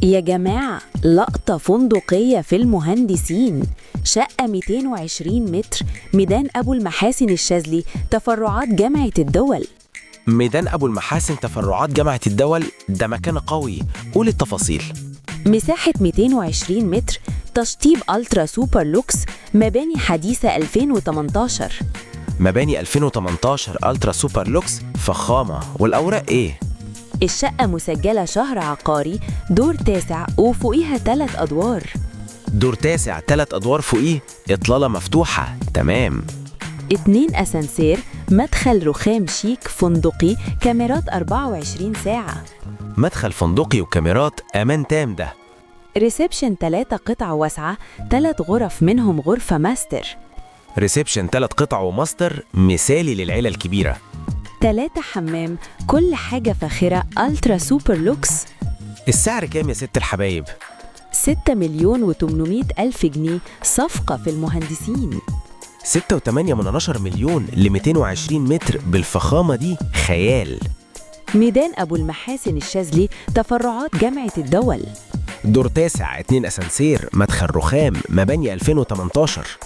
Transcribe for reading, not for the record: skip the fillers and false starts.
يا جماعة، لقطة فندقية في المهندسين. شقة 220 متر، ميدان أبو المحاسن الشاذلي، تفرعات جامعة الدول. ميدان أبو المحاسن تفرعات جامعة الدول، ده مكان قوي. قول التفاصيل. مساحة 220 متر، تشطيب ألترا سوبر لوكس، مباني حديثة 2018. مباني 2018 ألترا سوبر لوكس، فخامة. والأوراق إيه؟ الشقة مسجلة شهر عقاري، دور تاسع وفوقيها 3 أدوار. دور تاسع 3 أدوار فوقيه، إطلالة مفتوحة. تمام. 2 أسانسير، مدخل رخام شيك فندقي، كاميرات 24 ساعة. مدخل فندقي وكاميرات، أمان تام ده. ريسبشن 3 قطع واسعة، 3 غرف منهم غرفة ماستر. ريسبشن 3 قطع وماستر، مثالي للعيلة الكبيرة. 3 حمام، كل حاجة فاخرة، ألترا سوبر لوكس. السعر كام يا ست الحبايب؟ 6,800,000 جنيه، صفقة في المهندسين. 6.8 مليون ل 220 متر بالفخامة دي، خيال. ميدان أبو المحاسن الشاذلي، تفرعات جامعة الدول. دور تاسع، 2 أسانسير، مدخل رخام، مباني 2018.